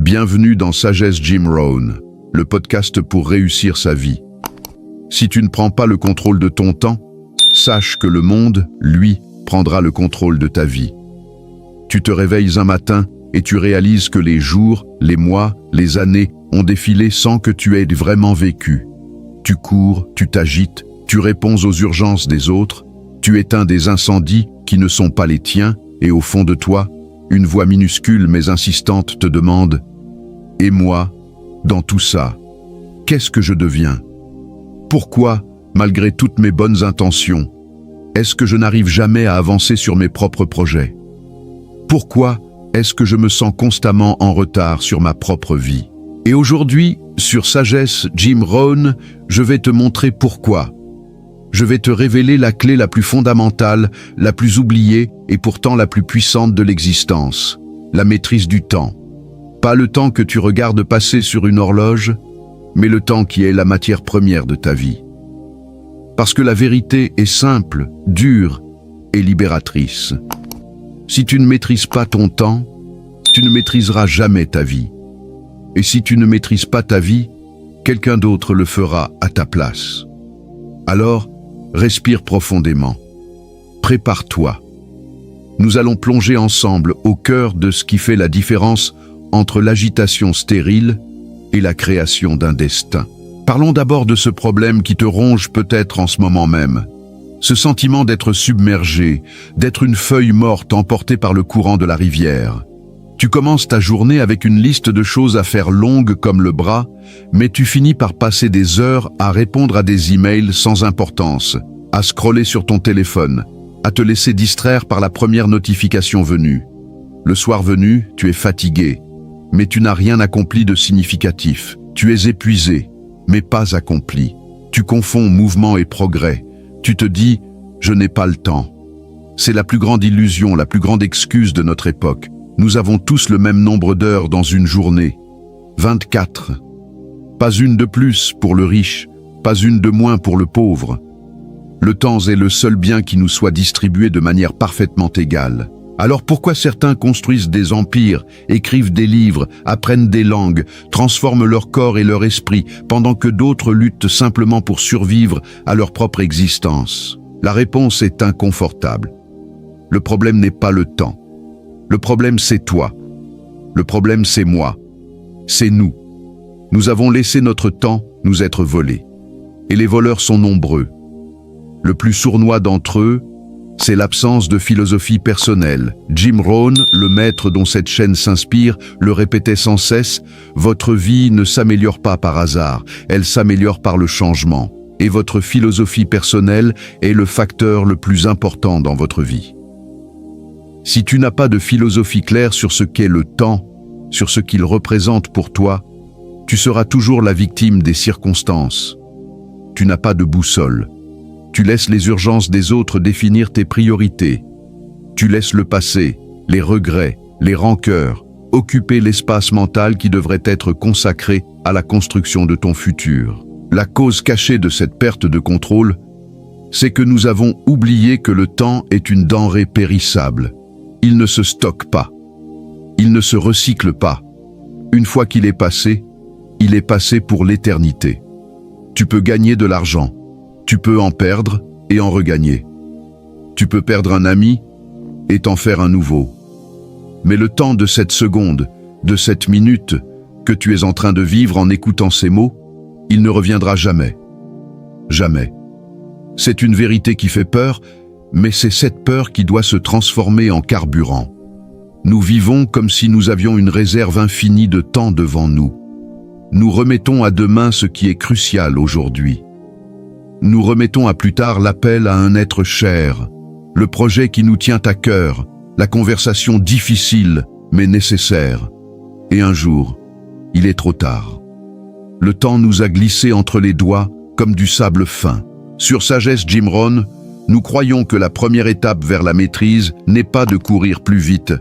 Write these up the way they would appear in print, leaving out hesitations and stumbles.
Bienvenue dans Sagesse Jim Rohn, le podcast pour réussir sa vie. Si tu ne prends pas le contrôle de ton temps, sache que le monde, lui, prendra le contrôle de ta vie. Tu te réveilles un matin et tu réalises que les jours, les mois, les années ont défilé sans que tu aies vraiment vécu. Tu cours, tu t'agites, tu réponds aux urgences des autres, tu éteins des incendies qui ne sont pas les tiens, et au fond de toi, une voix minuscule mais insistante te demande « Et moi, dans tout ça, qu'est-ce que je deviens ? Pourquoi, malgré toutes mes bonnes intentions, est-ce que je n'arrive jamais à avancer sur mes propres projets ? Pourquoi est-ce que je me sens constamment en retard sur ma propre vie ? Et aujourd'hui, sur Sagesse Jim Rohn, je vais te montrer pourquoi. Je vais te révéler la clé la plus fondamentale, la plus oubliée et pourtant la plus puissante de l'existence, la maîtrise du temps. Pas le temps que tu regardes passer sur une horloge, mais le temps qui est la matière première de ta vie. Parce que la vérité est simple, dure et libératrice. Si tu ne maîtrises pas ton temps, tu ne maîtriseras jamais ta vie. Et si tu ne maîtrises pas ta vie, quelqu'un d'autre le fera à ta place. Alors, respire profondément. Prépare-toi. Nous allons plonger ensemble au cœur de ce qui fait la différence entre l'agitation stérile et la création d'un destin. Parlons d'abord de ce problème qui te ronge peut-être en ce moment même. Ce sentiment d'être submergé, d'être une feuille morte emportée par le courant de la rivière. Tu commences ta journée avec une liste de choses à faire longue comme le bras, mais tu finis par passer des heures à répondre à des emails sans importance, à scroller sur ton téléphone, à te laisser distraire par la première notification venue. Le soir venu, tu es fatigué, mais tu n'as rien accompli de significatif. Tu es épuisé, mais pas accompli. Tu confonds mouvement et progrès. Tu te dis « je n'ai pas le temps ». C'est la plus grande illusion, la plus grande excuse de notre époque. Nous avons tous le même nombre d'heures dans une journée. 24. Pas une de plus pour le riche, pas une de moins pour le pauvre. Le temps est le seul bien qui nous soit distribué de manière parfaitement égale. Alors pourquoi certains construisent des empires, écrivent des livres, apprennent des langues, transforment leur corps et leur esprit, pendant que d'autres luttent simplement pour survivre à leur propre existence ? La réponse est inconfortable. Le problème n'est pas le temps. Le problème, c'est toi. Le problème, c'est moi. C'est nous. Nous avons laissé notre temps nous être volé. Et les voleurs sont nombreux. Le plus sournois d'entre eux, c'est l'absence de philosophie personnelle. Jim Rohn, le maître dont cette chaîne s'inspire, le répétait sans cesse « Votre vie ne s'améliore pas par hasard, elle s'améliore par le changement. Et votre philosophie personnelle est le facteur le plus important dans votre vie. » Si tu n'as pas de philosophie claire sur ce qu'est le temps, sur ce qu'il représente pour toi, tu seras toujours la victime des circonstances. Tu n'as pas de boussole. Tu laisses les urgences des autres définir tes priorités. Tu laisses le passé, les regrets, les rancœurs, occuper l'espace mental qui devrait être consacré à la construction de ton futur. La cause cachée de cette perte de contrôle, c'est que nous avons oublié que le temps est une denrée périssable. Il ne se stocke pas. Il ne se recycle pas. Une fois qu'il est passé, il est passé pour l'éternité. Tu peux gagner de l'argent. Tu peux en perdre et en regagner. Tu peux perdre un ami et t'en faire un nouveau. Mais le temps de cette seconde, de cette minute que tu es en train de vivre en écoutant ces mots, il ne reviendra jamais. Jamais. C'est une vérité qui fait peur, mais c'est cette peur qui doit se transformer en carburant. Nous vivons comme si nous avions une réserve infinie de temps devant nous. Nous remettons à demain ce qui est crucial aujourd'hui. Nous remettons à plus tard l'appel à un être cher, le projet qui nous tient à cœur, la conversation difficile mais nécessaire. Et un jour, il est trop tard. Le temps nous a glissé entre les doigts comme du sable fin. Sur Sagesse Jim Rohn, nous croyons que la première étape vers la maîtrise n'est pas de courir plus vite,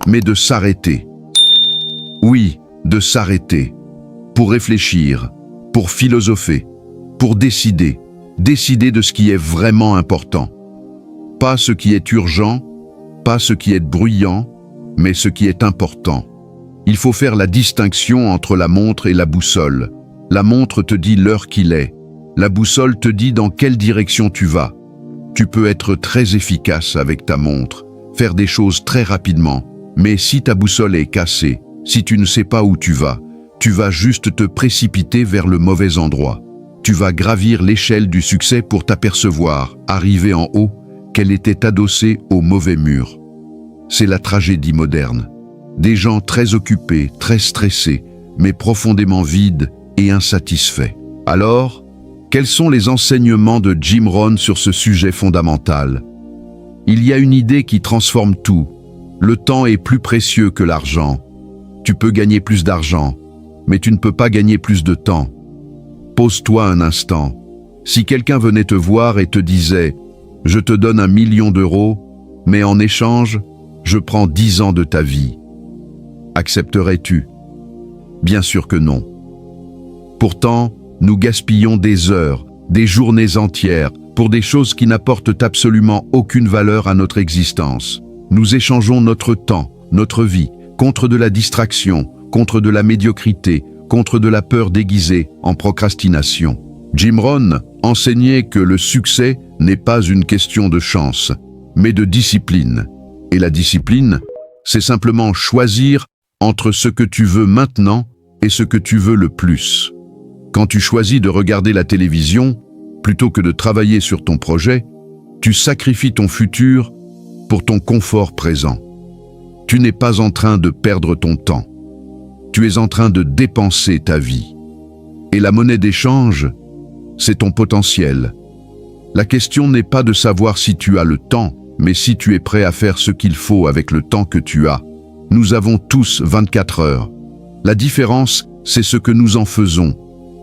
mais de s'arrêter. Oui, de s'arrêter. Pour réfléchir, pour philosopher, pour décider de ce qui est vraiment important. Pas ce qui est urgent, pas ce qui est bruyant, mais ce qui est important. Il faut faire la distinction entre la montre et la boussole. La montre te dit l'heure qu'il est. La boussole te dit dans quelle direction tu vas. Tu peux être très efficace avec ta montre, faire des choses très rapidement, mais si ta boussole est cassée, si tu ne sais pas où tu vas juste te précipiter vers le mauvais endroit. Tu vas gravir l'échelle du succès pour t'apercevoir, arrivé en haut, qu'elle était adossée au mauvais mur. C'est la tragédie moderne. Des gens très occupés, très stressés, mais profondément vides et insatisfaits. Alors, quels sont les enseignements de Jim Rohn sur ce sujet fondamental? Il y a une idée qui transforme tout. Le temps est plus précieux que l'argent. Tu peux gagner plus d'argent, mais tu ne peux pas gagner plus de temps. Pose-toi un instant. Si quelqu'un venait te voir et te disait « Je te donne 1 million d'euros, mais en échange, je prends 10 ans de ta vie », accepterais-tu? Bien sûr que non. Pourtant, nous gaspillons des heures, des journées entières, pour des choses qui n'apportent absolument aucune valeur à notre existence. Nous échangeons notre temps, notre vie, contre de la distraction, contre de la médiocrité, contre de la peur déguisée en procrastination. Jim Rohn enseignait que le succès n'est pas une question de chance, mais de discipline. Et la discipline, c'est simplement choisir entre ce que tu veux maintenant et ce que tu veux le plus. Quand tu choisis de regarder la télévision, plutôt que de travailler sur ton projet, tu sacrifies ton futur pour ton confort présent. Tu n'es pas en train de perdre ton temps. Tu es en train de dépenser ta vie. Et la monnaie d'échange, c'est ton potentiel. La question n'est pas de savoir si tu as le temps, mais si tu es prêt à faire ce qu'il faut avec le temps que tu as. Nous avons tous 24 heures. La différence, c'est ce que nous en faisons.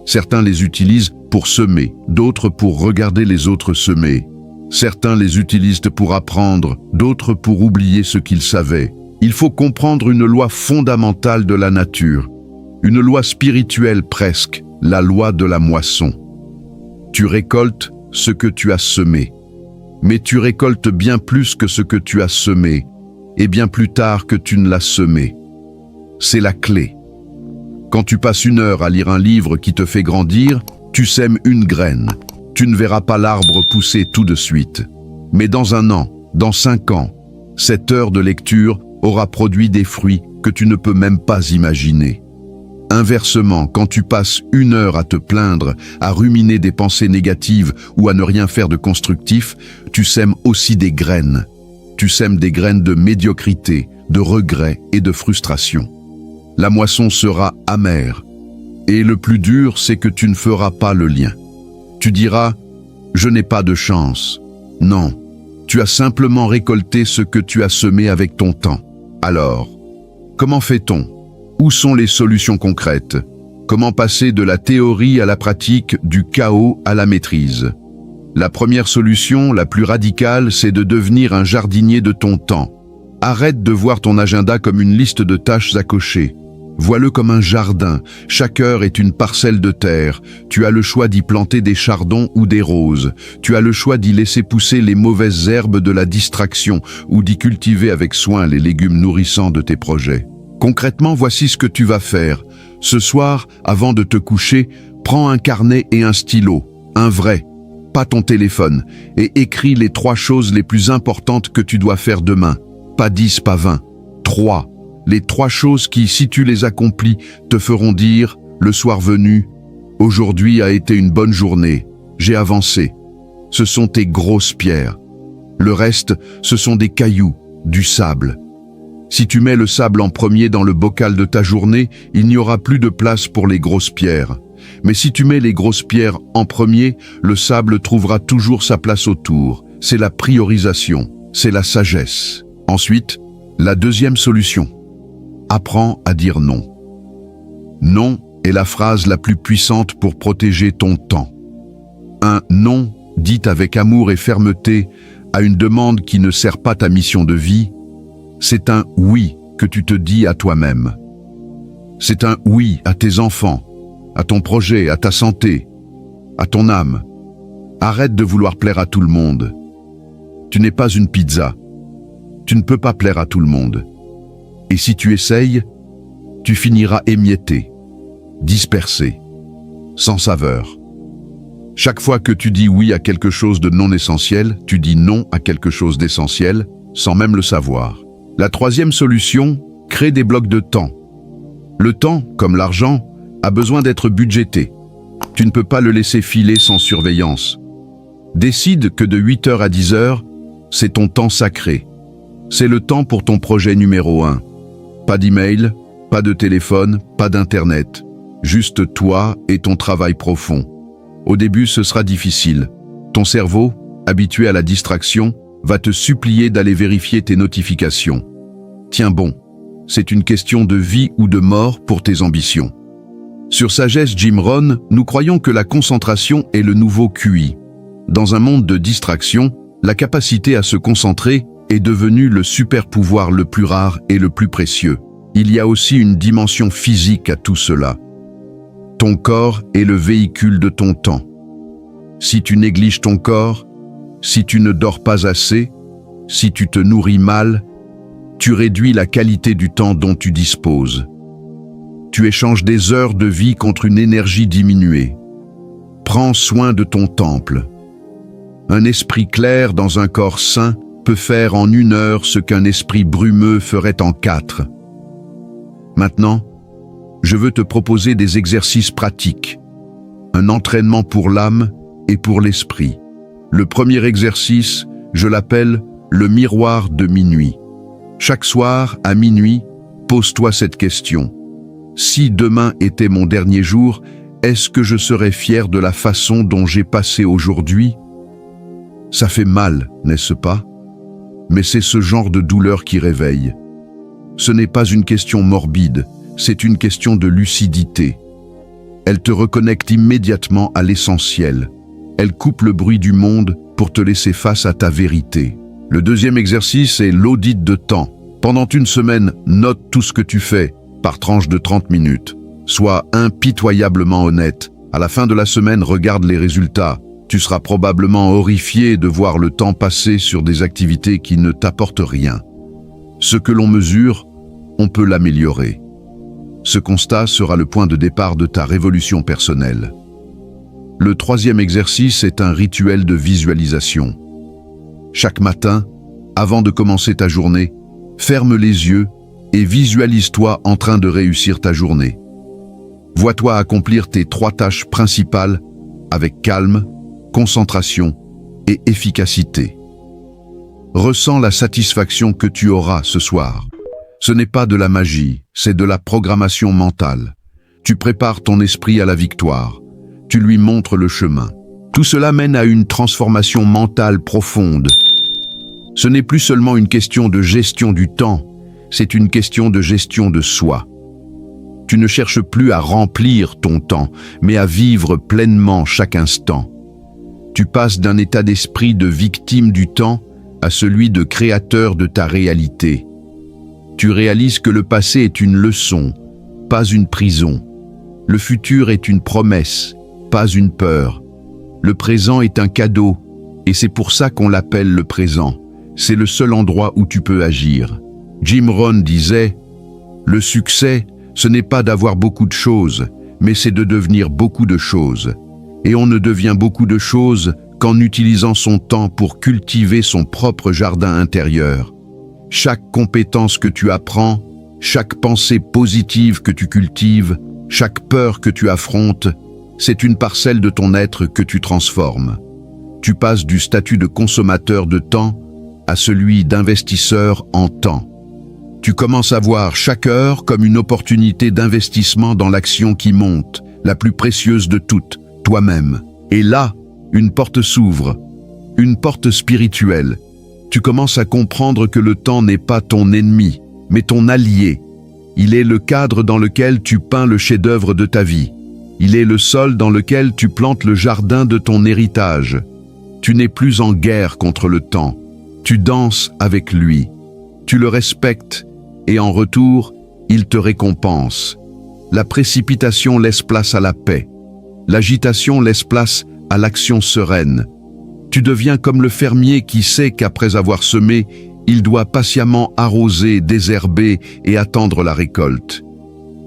Certains les utilisent pour semer, d'autres pour regarder les autres semer. Certains les utilisent pour apprendre, d'autres pour oublier ce qu'ils savaient. Il faut comprendre une loi fondamentale de la nature, une loi spirituelle presque, la loi de la moisson. Tu récoltes ce que tu as semé, mais tu récoltes bien plus que ce que tu as semé, et bien plus tard que tu ne l'as semé. C'est la clé. Quand tu passes 1 heure à lire un livre qui te fait grandir, tu sèmes une graine. Tu ne verras pas l'arbre pousser tout de suite. Mais dans 1 an, dans 5 ans, cette heure de lecture aura produit des fruits que tu ne peux même pas imaginer. Inversement, quand tu passes 1 heure à te plaindre, à ruminer des pensées négatives ou à ne rien faire de constructif, tu sèmes aussi des graines. Tu sèmes des graines de médiocrité, de regret et de frustration. La moisson sera amère. Et le plus dur, c'est que tu ne feras pas le lien. Tu diras « Je n'ai pas de chance ». Non, tu as simplement récolté ce que tu as semé avec ton temps. Alors, comment fait-on? Où sont les solutions concrètes? Comment passer de la théorie à la pratique, du chaos à la maîtrise? La première solution, la plus radicale, c'est de devenir un jardinier de ton temps. Arrête de voir ton agenda comme une liste de tâches à cocher. Vois-le comme un jardin. Chaque heure est une parcelle de terre. Tu as le choix d'y planter des chardons ou des roses. Tu as le choix d'y laisser pousser les mauvaises herbes de la distraction ou d'y cultiver avec soin les légumes nourrissants de tes projets. Concrètement, voici ce que tu vas faire. Ce soir, avant de te coucher, prends un carnet et un stylo. Un vrai, pas ton téléphone, et écris les 3 choses les plus importantes que tu dois faire demain. Pas 10, pas 20. 3. Les 3 choses qui, si tu les accomplis, te feront dire, le soir venu, « Aujourd'hui a été une bonne journée, j'ai avancé ». Ce sont tes grosses pierres. Le reste, ce sont des cailloux, du sable. Si tu mets le sable en premier dans le bocal de ta journée, il n'y aura plus de place pour les grosses pierres. Mais si tu mets les grosses pierres en premier, le sable trouvera toujours sa place autour. C'est la priorisation, c'est la sagesse. Ensuite, la deuxième solution. Apprends à dire non. Non est la phrase la plus puissante pour protéger ton temps. Un non dit avec amour et fermeté à une demande qui ne sert pas ta mission de vie, c'est un oui que tu te dis à toi-même. C'est un oui à tes enfants, à ton projet, à ta santé, à ton âme. Arrête de vouloir plaire à tout le monde. Tu n'es pas une pizza. Tu ne peux pas plaire à tout le monde. Et si tu essayes, tu finiras émietté, dispersé, sans saveur. Chaque fois que tu dis oui à quelque chose de non essentiel, tu dis non à quelque chose d'essentiel, sans même le savoir. La troisième solution, crée des blocs de temps. Le temps, comme l'argent, a besoin d'être budgété. Tu ne peux pas le laisser filer sans surveillance. Décide que de 8h à 10h, c'est ton temps sacré. C'est le temps pour ton projet numéro 1. Pas d'email, pas de téléphone, pas d'internet. Juste toi et ton travail profond. Au début, ce sera difficile. Ton cerveau, habitué à la distraction, va te supplier d'aller vérifier tes notifications. Tiens bon, c'est une question de vie ou de mort pour tes ambitions. Sur Sagesse Jim Rohn, nous croyons que la concentration est le nouveau QI. Dans un monde de distraction, la capacité à se concentrer est devenue le super pouvoir le plus rare et le plus précieux. Il y a aussi une dimension physique à tout cela. Ton corps est le véhicule de ton temps. Si tu négliges ton corps, si tu ne dors pas assez, si tu te nourris mal, tu réduis la qualité du temps dont tu disposes. Tu échanges des heures de vie contre une énergie diminuée. Prends soin de ton temple. Un esprit clair dans un corps sain peut faire en 1 heure ce qu'un esprit brumeux ferait en 4. Maintenant, je veux te proposer des exercices pratiques, un entraînement pour l'âme et pour l'esprit. Le premier exercice, je l'appelle le miroir de minuit. Chaque soir, à minuit, pose-toi cette question. Si demain était mon dernier jour, est-ce que je serais fier de la façon dont j'ai passé aujourd'hui? Ça fait mal, n'est-ce pas? Mais c'est ce genre de douleur qui réveille. Ce n'est pas une question morbide, c'est une question de lucidité. Elle te reconnecte immédiatement à l'essentiel. Elle coupe le bruit du monde pour te laisser face à ta vérité. Le deuxième exercice est l'audit de temps. Pendant 1 semaine, note tout ce que tu fais, par tranche de 30 minutes. Sois impitoyablement honnête. À la fin de la semaine, regarde les résultats. Tu seras probablement horrifié de voir le temps passer sur des activités qui ne t'apportent rien. Ce que l'on mesure, on peut l'améliorer. Ce constat sera le point de départ de ta révolution personnelle. Le troisième exercice est un rituel de visualisation. Chaque matin, avant de commencer ta journée, ferme les yeux et visualise-toi en train de réussir ta journée. Vois-toi accomplir tes 3 tâches principales avec calme, concentration et efficacité. Ressens la satisfaction que tu auras ce soir. Ce n'est pas de la magie, c'est de la programmation mentale. Tu prépares ton esprit à la victoire. Tu lui montres le chemin. Tout cela mène à une transformation mentale profonde. Ce n'est plus seulement une question de gestion du temps, c'est une question de gestion de soi. Tu ne cherches plus à remplir ton temps, mais à vivre pleinement chaque instant. Tu passes d'un état d'esprit de victime du temps à celui de créateur de ta réalité. Tu réalises que le passé est une leçon, pas une prison. Le futur est une promesse, pas une peur. Le présent est un cadeau, et c'est pour ça qu'on l'appelle le présent. C'est le seul endroit où tu peux agir. Jim Rohn disait « Le succès, ce n'est pas d'avoir beaucoup de choses, mais c'est de devenir beaucoup de choses. Et on ne devient beaucoup de choses qu'en utilisant son temps pour cultiver son propre jardin intérieur. Chaque compétence que tu apprends, chaque pensée positive que tu cultives, chaque peur que tu affrontes, c'est une parcelle de ton être que tu transformes. Tu passes du statut de consommateur de temps à celui d'investisseur en temps. Tu commences à voir chaque heure comme une opportunité d'investissement dans l'action qui monte, la plus précieuse de toutes, toi-même. Et là, une porte s'ouvre, une porte spirituelle. Tu commences à comprendre que le temps n'est pas ton ennemi, mais ton allié. Il est le cadre dans lequel tu peins le chef-d'œuvre de ta vie. Il est le sol dans lequel tu plantes le jardin de ton héritage. Tu n'es plus en guerre contre le temps. Tu danses avec lui. Tu le respectes et en retour, il te récompense. La précipitation laisse place à la paix. L'agitation laisse place à l'action sereine. Tu deviens comme le fermier qui sait qu'après avoir semé, il doit patiemment arroser, désherber et attendre la récolte.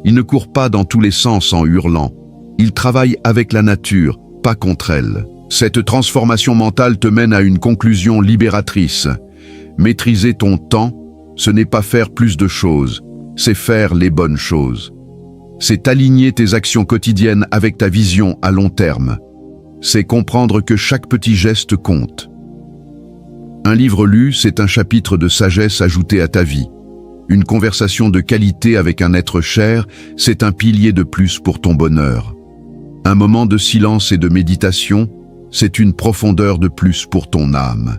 Il ne court pas dans tous les sens en hurlant. Il travaille avec la nature, pas contre elle. Cette transformation mentale te mène à une conclusion libératrice. Maîtriser ton temps, ce n'est pas faire plus de choses, c'est faire les bonnes choses. C'est aligner tes actions quotidiennes avec ta vision à long terme. C'est comprendre que chaque petit geste compte. Un livre lu, c'est un chapitre de sagesse ajouté à ta vie. Une conversation de qualité avec un être cher, c'est un pilier de plus pour ton bonheur. Un moment de silence et de méditation, c'est une profondeur de plus pour ton âme.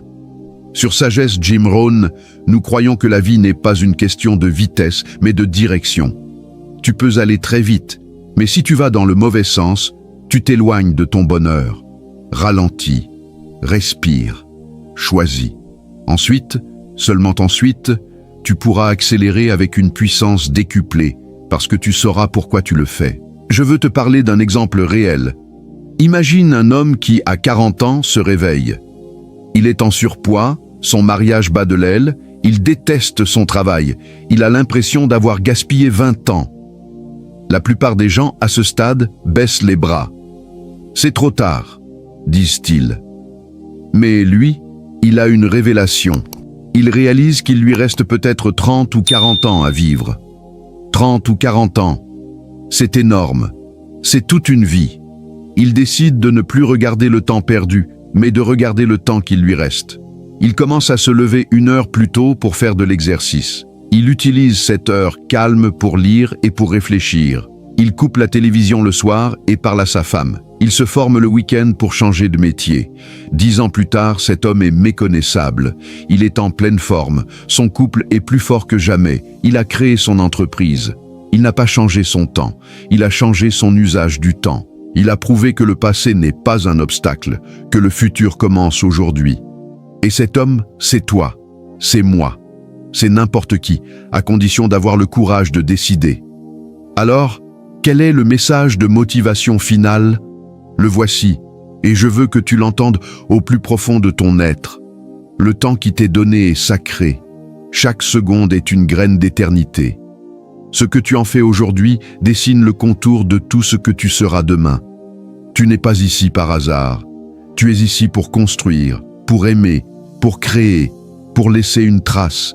Sur Sagesse Jim Rohn, nous croyons que la vie n'est pas une question de vitesse, mais de direction. Tu peux aller très vite, mais si tu vas dans le mauvais sens, tu t'éloignes de ton bonheur. Ralentis, respire, choisis. Ensuite, seulement ensuite, tu pourras accélérer avec une puissance décuplée, parce que tu sauras pourquoi tu le fais. Je veux te parler d'un exemple réel. Imagine un homme qui, à 40 ans, se réveille. Il est en surpoids, son mariage bat de l'aile, il déteste son travail, il a l'impression d'avoir gaspillé 20 ans. La plupart des gens, à ce stade, baissent les bras. C'est trop tard, disent-ils. Mais lui, il a une révélation. Il réalise qu'il lui reste peut-être 30 ou 40 ans à vivre. 30 ou 40 ans. C'est énorme. C'est toute une vie. Il décide de ne plus regarder le temps perdu, mais de regarder le temps qu'il lui reste. Il commence à se lever 1 heure plus tôt pour faire de l'exercice. Il utilise cette heure calme pour lire et pour réfléchir. Il coupe la télévision le soir et parle à sa femme. Il se forme le week-end pour changer de métier. 10 ans plus tard, cet homme est méconnaissable. Il est en pleine forme. Son couple est plus fort que jamais. Il a créé son entreprise. Il n'a pas changé son temps. Il a changé son usage du temps. Il a prouvé que le passé n'est pas un obstacle, que le futur commence aujourd'hui. Et cet homme, c'est toi, c'est moi, c'est n'importe qui, à condition d'avoir le courage de décider. Alors, quel est le message de motivation finale? Le voici, et je veux que tu l'entendes au plus profond de ton être. Le temps qui t'est donné est sacré. Chaque seconde est une graine d'éternité. Ce que tu en fais aujourd'hui dessine le contour de tout ce que tu seras demain. Tu n'es pas ici par hasard. Tu es ici pour construire, pour aimer, pour créer, pour laisser une trace.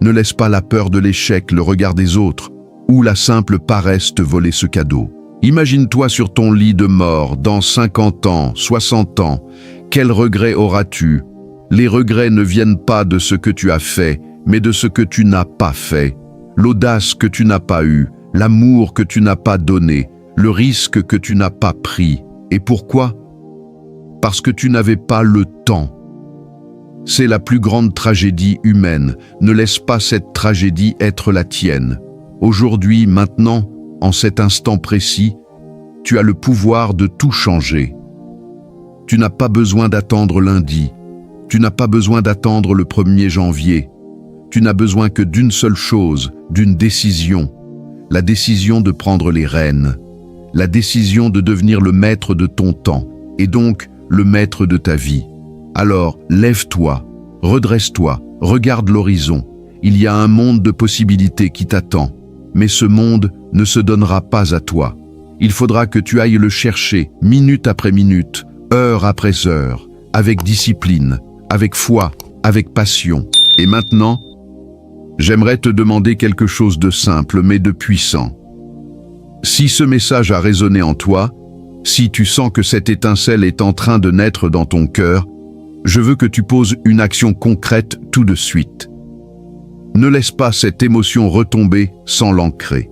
Ne laisse pas la peur de l'échec, le regard des autres, ou la simple paresse te voler ce cadeau. Imagine-toi sur ton lit de mort, dans 50 ans, 60 ans. Quels regrets auras-tu? Les regrets ne viennent pas de ce que tu as fait, mais de ce que tu n'as pas fait. L'audace que tu n'as pas eue, l'amour que tu n'as pas donné, le risque que tu n'as pas pris. Et pourquoi? Parce que tu n'avais pas le temps. C'est la plus grande tragédie humaine. Ne laisse pas cette tragédie être la tienne. Aujourd'hui, maintenant, en cet instant précis, tu as le pouvoir de tout changer. Tu n'as pas besoin d'attendre lundi. Tu n'as pas besoin d'attendre le 1er janvier. Tu n'as besoin que d'une seule chose, d'une décision. La décision de prendre les rênes. La décision de devenir le maître de ton temps, et donc le maître de ta vie. Alors, lève-toi, redresse-toi, regarde l'horizon. Il y a un monde de possibilités qui t'attend. Mais ce monde ne se donnera pas à toi. Il faudra que tu ailles le chercher, minute après minute, heure après heure, avec discipline, avec foi, avec passion. Et maintenant, j'aimerais te demander quelque chose de simple mais de puissant. Si ce message a résonné en toi, si tu sens que cette étincelle est en train de naître dans ton cœur, je veux que tu poses une action concrète tout de suite. Ne laisse pas cette émotion retomber sans l'ancrer.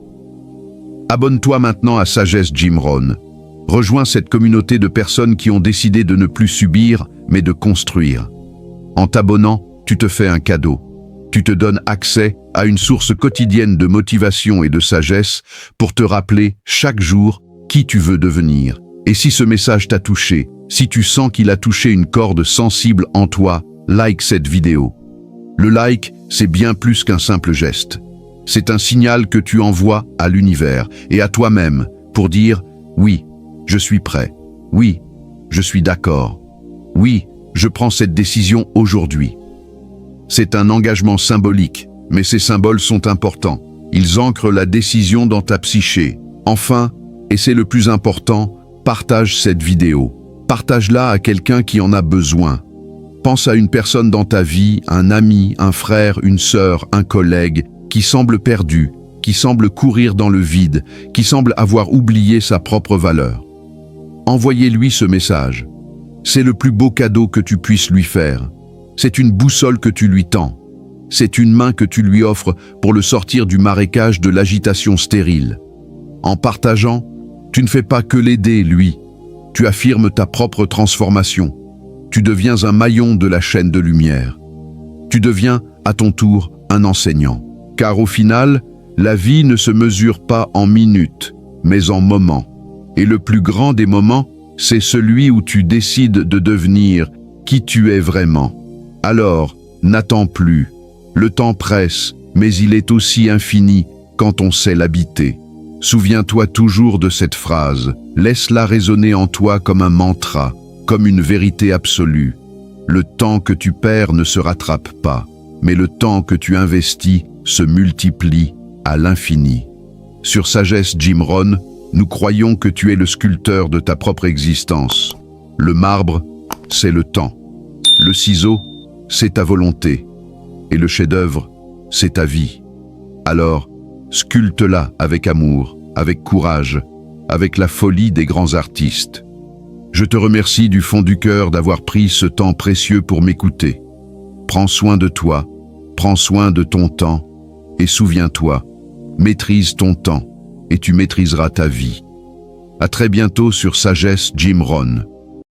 Abonne-toi maintenant à Sagesse Jim Rohn. Rejoins cette communauté de personnes qui ont décidé de ne plus subir, mais de construire. En t'abonnant, tu te fais un cadeau. Tu te donnes accès à une source quotidienne de motivation et de sagesse pour te rappeler chaque jour qui tu veux devenir. Et si ce message t'a touché, si tu sens qu'il a touché une corde sensible en toi, like cette vidéo. Le like, c'est bien plus qu'un simple geste. C'est un signal que tu envoies à l'univers et à toi-même pour dire « Oui, je suis prêt. Oui, je suis d'accord. Oui, je prends cette décision aujourd'hui. » C'est un engagement symbolique, mais ces symboles sont importants. Ils ancrent la décision dans ta psyché. Enfin, et c'est le plus important, partage cette vidéo. Partage-la à quelqu'un qui en a besoin. Pense à une personne dans ta vie, un ami, un frère, une sœur, un collègue, qui semble perdu, qui semble courir dans le vide, qui semble avoir oublié sa propre valeur. Envoyez-lui ce message. C'est le plus beau cadeau que tu puisses lui faire. C'est une boussole que tu lui tends. C'est une main que tu lui offres pour le sortir du marécage de l'agitation stérile. En partageant, tu ne fais pas que l'aider, lui. Tu affirmes ta propre transformation. Tu deviens un maillon de la chaîne de lumière. Tu deviens, à ton tour, un enseignant. Car au final, la vie ne se mesure pas en minutes, mais en moments. Et le plus grand des moments, c'est celui où tu décides de devenir qui tu es vraiment. Alors, n'attends plus. Le temps presse, mais il est aussi infini quand on sait l'habiter. Souviens-toi toujours de cette phrase. Laisse-la résonner en toi comme un mantra, comme une vérité absolue. Le temps que tu perds ne se rattrape pas, mais le temps que tu investis se multiplie à l'infini. Sur Sagesse Jim Rohn, nous croyons que tu es le sculpteur de ta propre existence. Le marbre, c'est le temps. Le ciseau, c'est ta volonté. Et le chef-d'œuvre, c'est ta vie. Alors, sculpte-la avec amour, avec courage, avec la folie des grands artistes. Je te remercie du fond du cœur d'avoir pris ce temps précieux pour m'écouter. Prends soin de toi, prends soin de ton temps, et souviens-toi, maîtrise ton temps, et tu maîtriseras ta vie. À très bientôt sur Sagesse Jim Rohn.